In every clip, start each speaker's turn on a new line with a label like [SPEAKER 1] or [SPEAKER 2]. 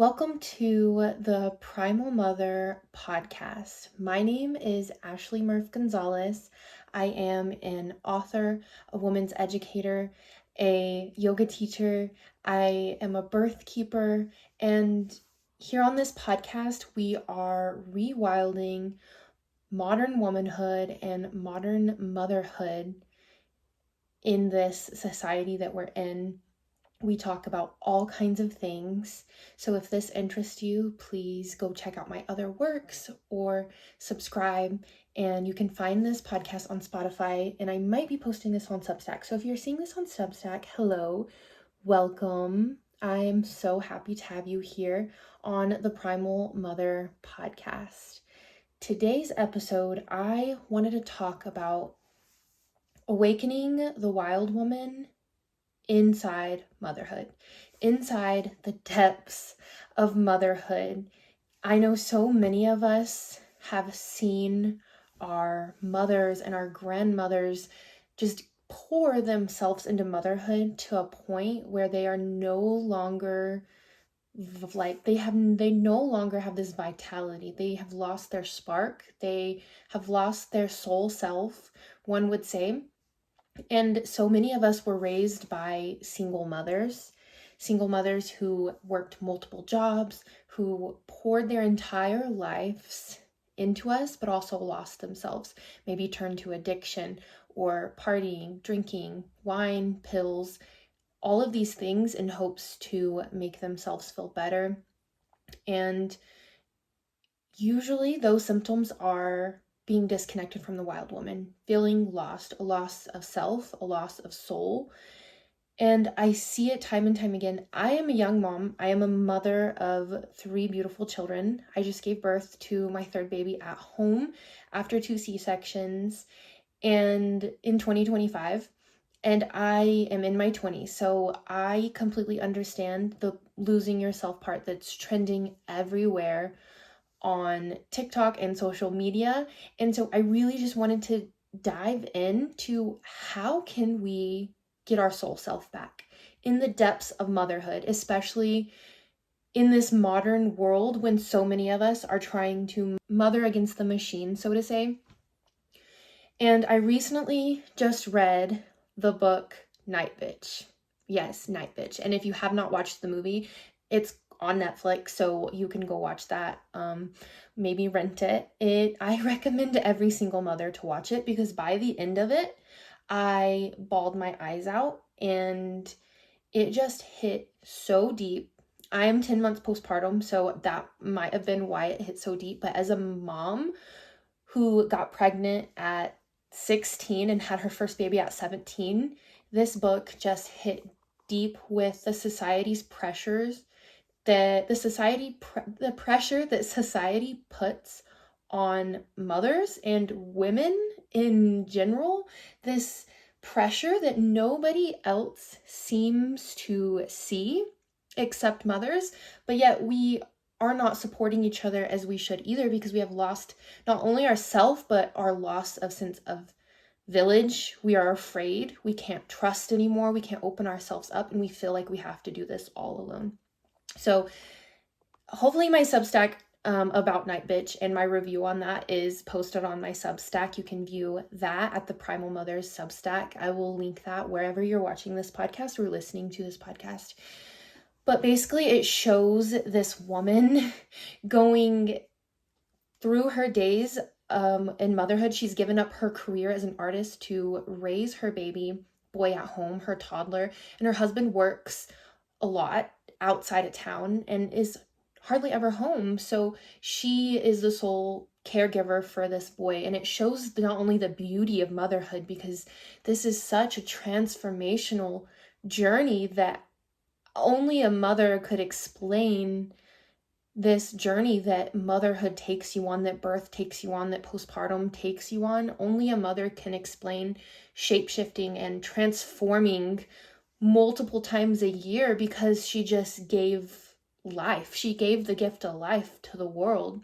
[SPEAKER 1] Welcome to the Primal Mother Podcast. My name is Ashley Murff-Gonzales. I am an author, a woman's educator, a yoga teacher. I am a birth keeper, and here on this podcast, we are rewilding modern womanhood and modern motherhood in this society that we're in. We talk about all kinds of things. So if this interests you, please go check out my other works or subscribe. And you can find this podcast on Spotify, and I might be posting this on Substack. So if you're seeing this on Substack, hello, welcome. I am so happy to have you here on the Primal Mother Podcast. Today's episode, I wanted to talk about awakening the wild woman inside motherhood, inside the depths of motherhood. I know so many of us have seen our mothers and our grandmothers just pour themselves into motherhood to a point where they are no longer they no longer have this vitality. They have lost their spark. They have lost their soul self, one would say. And so many of us were raised by single mothers who worked multiple jobs, who poured their entire lives into us, but also lost themselves, maybe turned to addiction or partying, drinking, wine, pills, all of these things in hopes to make themselves feel better. And usually those symptoms are being disconnected from the wild woman, feeling lost, a loss of self, a loss of soul. And I see it time and time again. I am a young mom. I am a mother of 3 beautiful children. I just gave birth to my 3rd baby at home after 2 C-sections and in 2025. And I am in my 20s. So I completely understand the losing yourself part that's trending everywhere on TikTok and social media. And so I really just wanted to dive into how can we get our soul self back in the depths of motherhood, especially in this modern world when so many of us are trying to mother against the machine, so to say. And I recently just read the book Night Bitch. Yes, Night Bitch. And if you have not watched the movie, it's on Netflix, so you can go watch that. Maybe rent it. I recommend every single mother to watch it because by the end of it, I bawled my eyes out and it just hit so deep. I am 10 months postpartum, so that might have been why it hit so deep. But as a mom who got pregnant at 16 and had her first baby at 17, this book just hit deep with the society's pressures, the pressure that society puts on mothers and women in general, this pressure that nobody else seems to see except mothers, but yet we are not supporting each other as we should either because we have lost not only ourselves, but our loss of sense of village. We are afraid. We can't trust anymore. We can't open ourselves up, and we feel like we have to do this all alone. So hopefully my Substack about Night Bitch and my review on that is posted on my Substack. You can view that at the Primal Mother's Substack. I will link that wherever you're watching this podcast or listening to this podcast. But basically it shows this woman going through her days in motherhood. She's given up her career as an artist to raise her baby boy at home, her toddler, and her husband works a lot outside of town and is hardly ever home. So she is the sole caregiver for this boy. And it shows not only the beauty of motherhood, because this is such a transformational journey that only a mother could explain, this journey that motherhood takes you on, that birth takes you on, that postpartum takes you on. Only a mother can explain shape-shifting and transforming multiple times a year because she just gave life. She gave the gift of life to the world.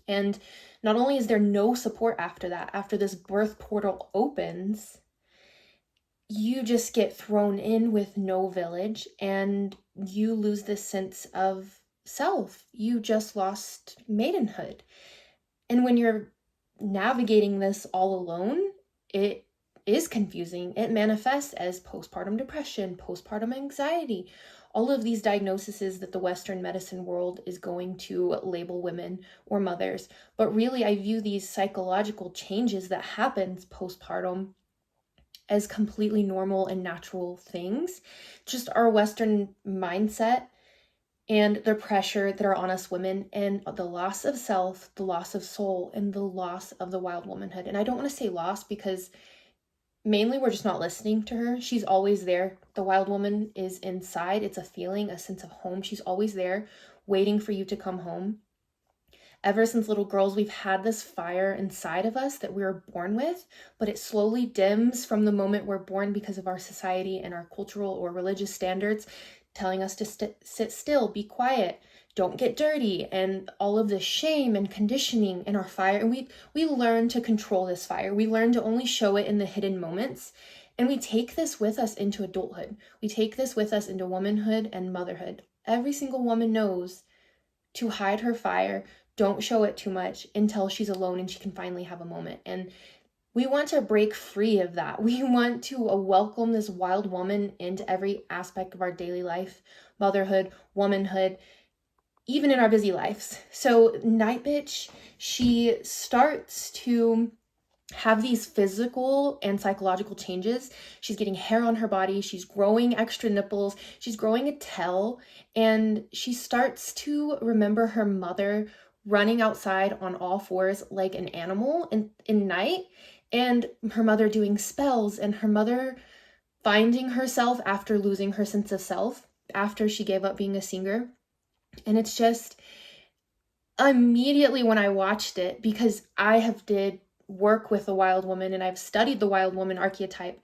[SPEAKER 1] And not only is there no support after that, after this birth portal opens, you just get thrown in with no village and you lose this sense of self. You just lost maidenhood. And when you're navigating this all alone, it is confusing. It manifests as postpartum depression, postpartum anxiety, all of these diagnoses that the Western medicine world is going to label women or mothers. But really, I view these psychological changes that happens postpartum as completely normal and natural things. Just our Western mindset and the pressure that are on us women, and the loss of self, the loss of soul, and the loss of the wild womanhood. And I don't want to say loss because mainly we're just not listening to her. She's always there. The wild woman is inside. It's a feeling, a sense of home. She's always there waiting for you to come home. Ever since little girls, we've had this fire inside of us that we were born with, but it slowly dims from the moment we're born because of our society and our cultural or religious standards telling us to sit still, be quiet, don't get dirty, and all of this shame and conditioning in our fire. And we learn to control this fire. We learn to only show it in the hidden moments. And we take this with us into adulthood. We take this with us into womanhood and motherhood. Every single woman knows to hide her fire, don't show it too much until she's alone and she can finally have a moment. And we want to break free of that. We want to welcome this wild woman into every aspect of our daily life, motherhood, womanhood, even in our busy lives. So Night Bitch, she starts to have these physical and psychological changes. She's getting hair on her body. She's growing extra nipples. She's growing a tail. And she starts to remember her mother running outside on all fours like an animal in night. And her mother doing spells, and her mother finding herself after losing her sense of self, after she gave up being a singer. And it's just immediately when I watched it, because I have did work with the wild woman and I've studied the wild woman archetype,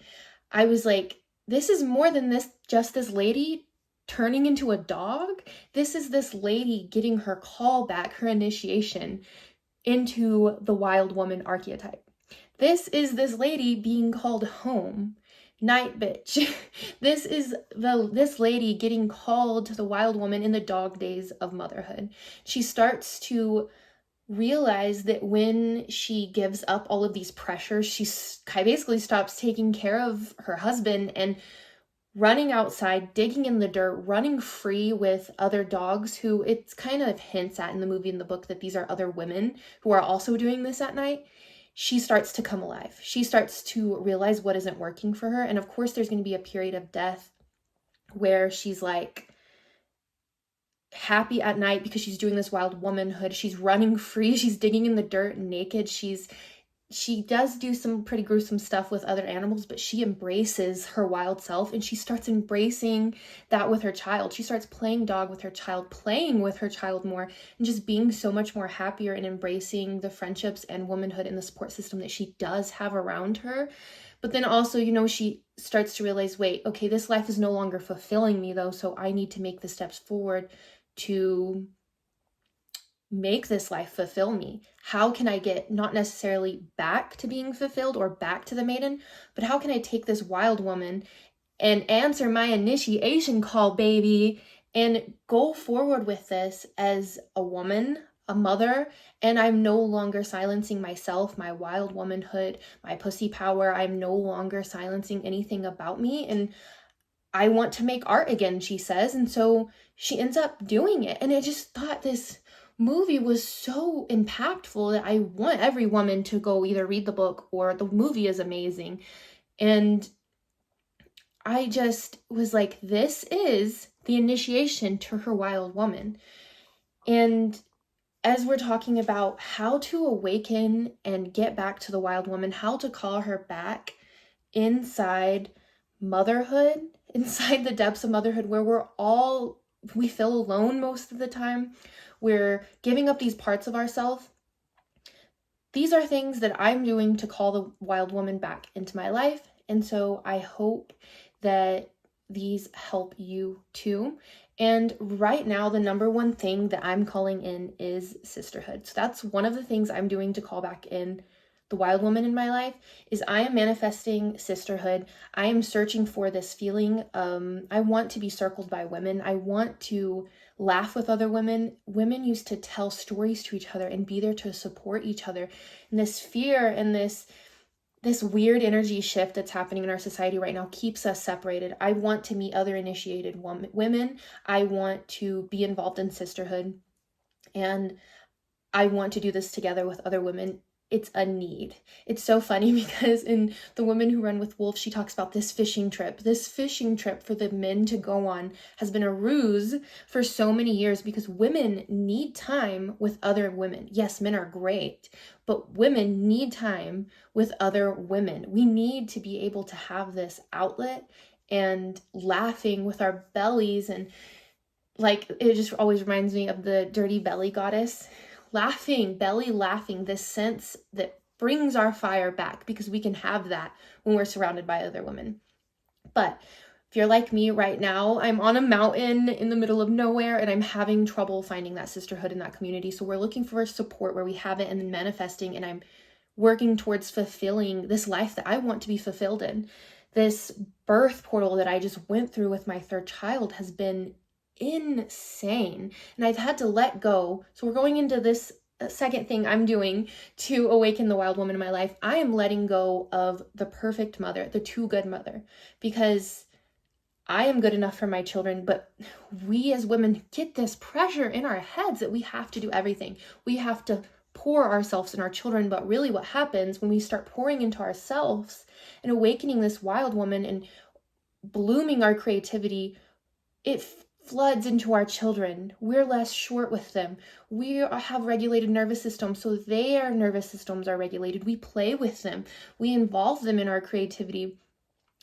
[SPEAKER 1] I was like, this is more than just this lady turning into a dog. This is this lady getting her call back, her initiation into the wild woman archetype. This is this lady being called home. Night Bitch. This is this lady getting called to the wild woman in the dog days of motherhood. She starts to realize that when she gives up all of these pressures, she basically stops taking care of her husband and running outside, digging in the dirt, running free with other dogs who it's kind of hints at in the movie and the book that these are other women who are also doing this at night. She starts to come alive. She starts to realize what isn't working for her. And of course, there's going to be a period of death where she's like happy at night because she's doing this wild womanhood. She's running free. She's digging in the dirt naked. She does do some pretty gruesome stuff with other animals, but she embraces her wild self and she starts embracing that with her child. She starts playing dog with her child, playing with her child more, and just being so much more happier and embracing the friendships and womanhood and the support system that she does have around her. But then also, she starts to realize, wait, okay, this life is no longer fulfilling me though, so I need to make the steps forward to make this life fulfill me. How can I get not necessarily back to being fulfilled or back to the maiden, but how can I take this wild woman and answer my initiation call, baby, and go forward with this as a woman, a mother, and I'm no longer silencing myself, my wild womanhood, my pussy power. I'm no longer silencing anything about me, and I want to make art again, she says. And so she ends up doing it. And I just thought this movie was so impactful that I want every woman to go either read the book or the movie is amazing. And I just was like, this is the initiation to her wild woman. And as we're talking about how to awaken and get back to the wild woman, how to call her back inside motherhood, inside the depths of motherhood, where we feel alone most of the time. We're giving up these parts of ourselves. These are things that I'm doing to call the wild woman back into my life. And so I hope that these help you too. And right now, the number one thing that I'm calling in is sisterhood. So that's one of the things I'm doing to call back in the wild woman in my life is I am manifesting sisterhood. I am searching for this feeling. I want to be circled by women. I want to laugh with other women. Women used to tell stories to each other and be there to support each other. And this fear and this weird energy shift that's happening in our society right now keeps us separated. I want to meet other initiated women. I want to be involved in sisterhood. And I want to do this together with other women. It's a need. It's so funny because in The Woman Who Run with Wolves, she talks about this fishing trip. This fishing trip for the men to go on has been a ruse for so many years because women need time with other women. Yes, men are great, but women need time with other women. We need to be able to have this outlet and laughing with our bellies, and like it just always reminds me of the dirty belly goddess. Laughing, belly laughing, this sense that brings our fire back because we can have that when we're surrounded by other women. But if you're like me right now, I'm on a mountain in the middle of nowhere and I'm having trouble finding that sisterhood in that community. So we're looking for support where we have it and then manifesting, and I'm working towards fulfilling this life that I want to be fulfilled in. This birth portal that I just went through with my third child has been insane, and I've had to let go. So we're going into this second thing I'm doing to awaken the wild woman in my life. I am letting go of the perfect mother, the too good mother, because I am good enough for my children, but we as women get this pressure in our heads that we have to do everything. We have to pour ourselves in our children, but really what happens when we start pouring into ourselves and awakening this wild woman and blooming our creativity, it floods into our children. We're less short with them. We have regulated nervous systems, so their nervous systems are regulated. We play with them. We involve them in our creativity.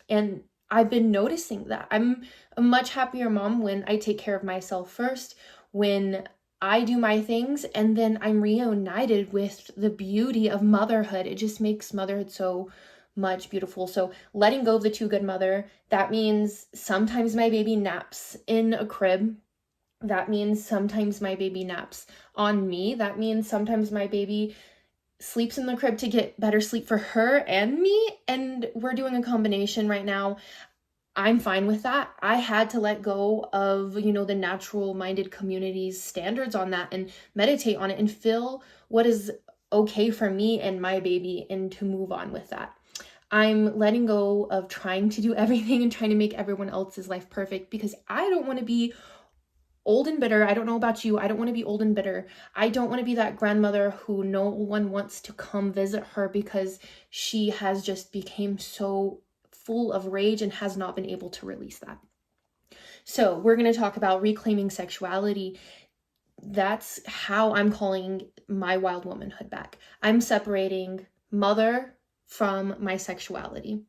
[SPEAKER 1] And I've been noticing that. I'm a much happier mom when I take care of myself first, when I do my things, and then I'm reunited with the beauty of motherhood. It just makes motherhood so much beautiful. So letting go of the too good mother, that means sometimes my baby naps in a crib. That means sometimes my baby naps on me. That means sometimes my baby sleeps in the crib to get better sleep for her and me. And we're doing a combination right now. I'm fine with that. I had to let go of, the natural minded community's standards on that and meditate on it and feel what is okay for me and my baby and to move on with that. I'm letting go of trying to do everything and trying to make everyone else's life perfect because I don't want to be old and bitter. I don't know about you. I don't want to be old and bitter. I don't want to be that grandmother who no one wants to come visit her because she has just became so full of rage and has not been able to release that. So we're going to talk about reclaiming sexuality. That's how I'm calling my wild womanhood back. I'm separating mother from my sexuality.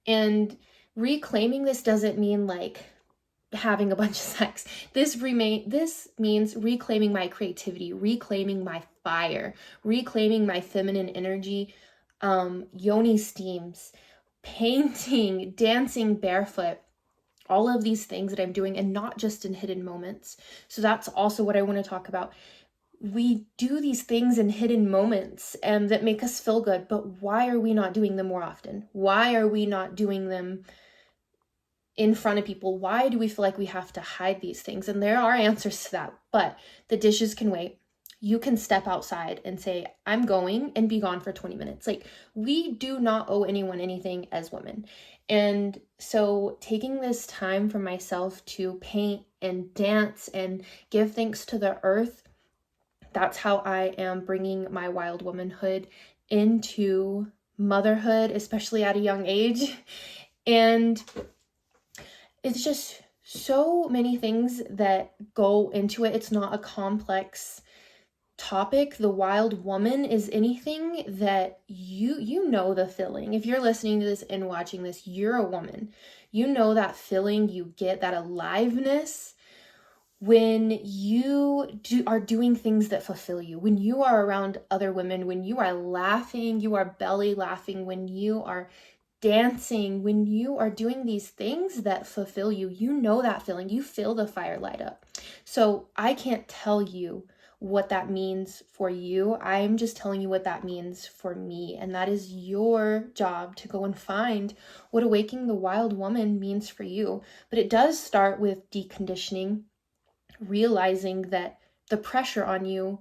[SPEAKER 1] And reclaiming this doesn't mean like having a bunch of sex. This means reclaiming my creativity, reclaiming my fire, reclaiming my feminine energy, yoni steams, painting, dancing barefoot, all of these things that I'm doing, and not just in hidden moments. So that's also what I want to talk about. We do these things in hidden moments and that make us feel good, but why are we not doing them more often? Why are we not doing them in front of people? Why do we feel like we have to hide these things? And there are answers to that, but the dishes can wait. You can step outside and say, I'm going, and be gone for 20 minutes. Like, we do not owe anyone anything as women. And so taking this time for myself to paint and dance and give thanks to the earth, that's how I am bringing my wild womanhood into motherhood, especially at a young age. And it's just so many things that go into it. It's not a complex topic. The wild woman is anything that you know the feeling. If you're listening to this and watching this, you're a woman. You know that feeling you get, that aliveness when you are doing things that fulfill you, when you are around other women, when you are laughing, you are belly laughing, when you are dancing, when you are doing these things that fulfill you, you know that feeling. You feel the fire light up. So I can't tell you what that means for you. I'm just telling you what that means for me. And that is your job to go and find what awakening the wild woman means for you. But it does start with deconditioning, realizing that the pressure on you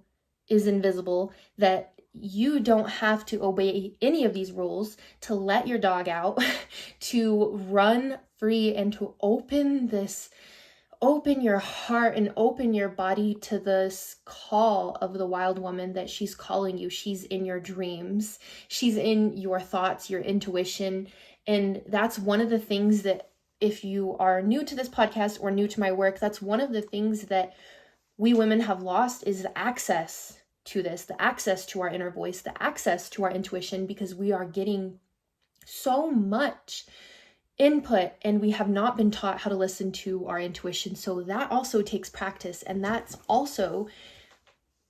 [SPEAKER 1] is invisible, that you don't have to obey any of these rules, to let your dog out, to run free, and to open your heart and open your body to this call of the wild woman, that she's calling you. She's in your dreams. She's in your thoughts, your intuition. And that's one of the things that, if you are new to this podcast or new to my work, that's one of the things that we women have lost, is the access to this, the access to our inner voice, the access to our intuition, because we are getting so much input and we have not been taught how to listen to our intuition. So that also takes practice, and that's also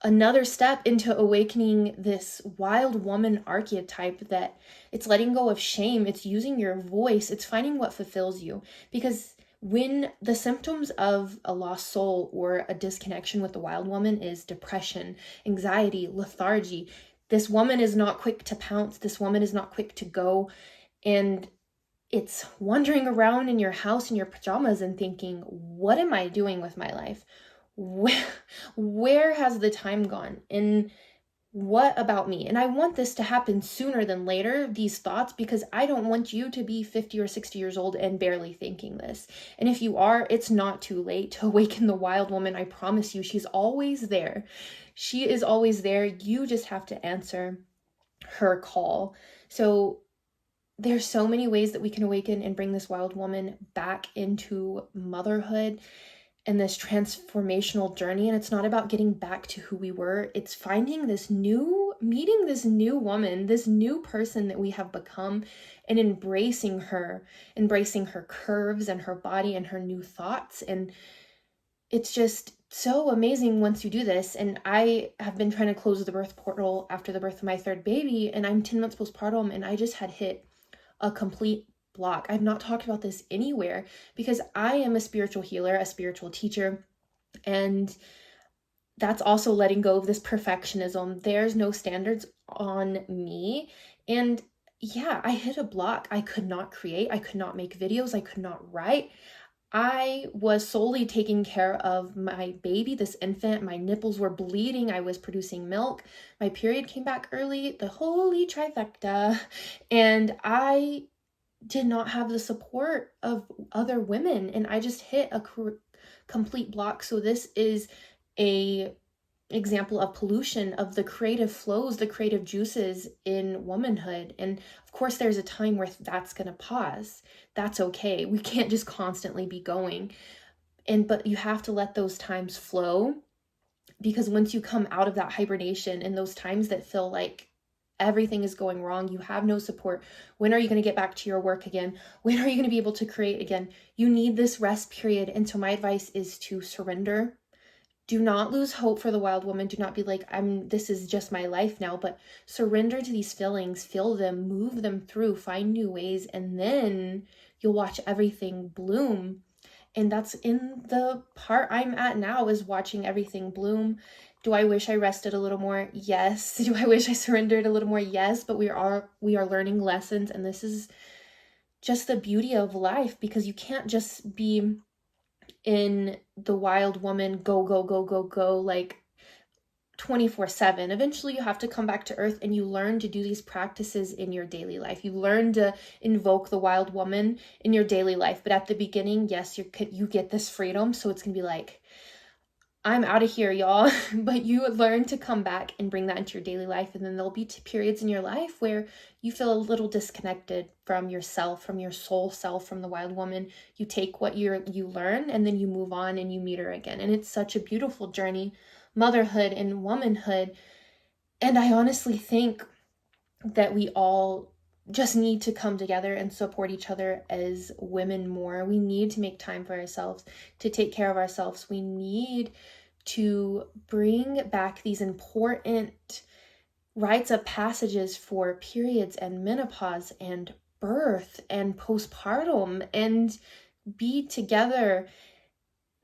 [SPEAKER 1] another step into awakening this wild woman archetype, that it's letting go of shame, it's using your voice, it's finding what fulfills you. Because when the symptoms of a lost soul or a disconnection with the wild woman is depression, anxiety, lethargy, this woman is not quick to pounce, this woman is not quick to go, and it's wandering around in your house in your pajamas and thinking, what am I doing with my life? Where has the time gone? And what about me? And I want this to happen sooner than later, these thoughts, because I don't want you to be 50 or 60 years old and barely thinking this. And if you are, it's not too late to awaken the wild woman. I promise you, she's always there. She is always there. You just have to answer her call. So there's so many ways that we can awaken and bring this wild woman back into motherhood and this transformational journey. And it's not about getting back to who we were. It's finding meeting this new woman, this new person that we have become, and embracing her curves and her body and her new thoughts. And it's just so amazing once you do this. And I have been trying to close the birth portal after the birth of my third baby, and I'm 10 months postpartum, and I just had hit a complete block. I've not talked about this anywhere because I am a spiritual healer, a spiritual teacher, and that's also letting go of this perfectionism. There's no standards on me. And yeah, I hit a block. I could not create. I could not make videos. I could not write. I was solely taking care of my baby, this infant. My nipples were bleeding. I was producing milk. My period came back early, the holy trifecta. And I did not have the support of other women. And I just hit a complete block. So this is a example of pollution of the creative flows, the creative juices in womanhood. And of course, there's a time where that's going to pause. That's okay. We can't just constantly be going. But you have to let those times flow, because once you come out of that hibernation and those times that feel like everything is going wrong, you have no support. When are you going to get back to your work again? When are you going to be able to create again? You need this rest period. And so my advice is to surrender. Do not lose hope for the wild woman. Do not be like, this is just my life now, but surrender to these feelings, feel them, move them through, find new ways, and then you'll watch everything bloom. And that's in the part I'm at now, is watching everything bloom. Do I wish I rested a little more? Yes. Do I wish I surrendered a little more? Yes. But we are learning lessons, and this is just the beauty of life, because you can't just be in the wild woman go like 24/7. Eventually you have to come back to earth, and you learn to do these practices in your daily life. You learn to invoke the wild woman in your daily life. But at the beginning, yes, you get this freedom. So it's gonna be like, I'm out of here, y'all. But you learn to come back and bring that into your daily life. And then there'll be periods in your life where you feel a little disconnected from yourself, from your soul self, from the wild woman. You take what you learn, and then you move on and you meet her again. And it's such a beautiful journey, motherhood and womanhood. And I honestly think that we all just need to come together and support each other as women more. We need to make time for ourselves, to take care of ourselves. We need to bring back these important rites of passages for periods and menopause and birth and postpartum, and be together.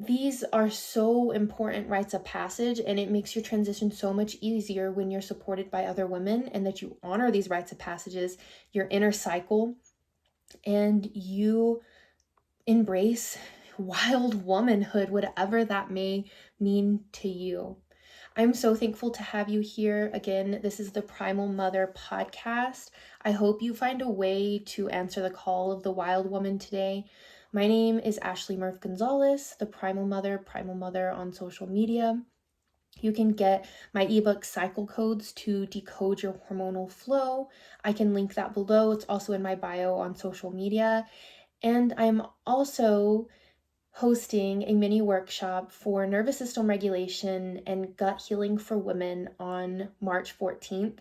[SPEAKER 1] these are so important rites of passage, and it makes your transition so much easier when you're supported by other women and that you honor these rites of passages, your inner cycle, and you embrace wild womanhood, whatever that may mean to you. I'm so thankful to have you here. Again, this is the Primal Mother Podcast. I hope you find a way to answer the call of the wild woman today. My name is Ashley Murff-Gonzales, the Primal Mother on social media. You can get my ebook Cycle Codes to decode your hormonal flow. I can link that below. It's also in my bio on social media. And I'm also hosting a mini workshop for nervous system regulation and gut healing for women on March 14th.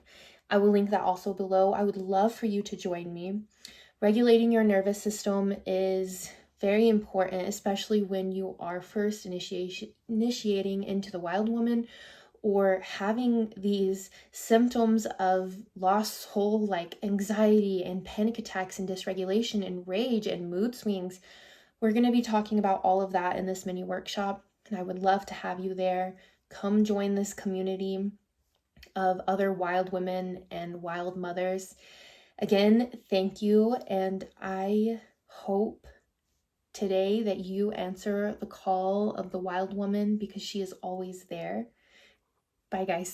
[SPEAKER 1] I will link that also below. I would love for you to join me. Regulating your nervous system is very important, especially when you are first initiating into the wild woman or having these symptoms of lost soul like anxiety and panic attacks and dysregulation and rage and mood swings. We're going to be talking about all of that in this mini workshop, and I would love to have you there. Come join this community of other wild women and wild mothers. Again, thank you, and I hope today that you answer the call of the wild woman because she is always there. Bye, guys.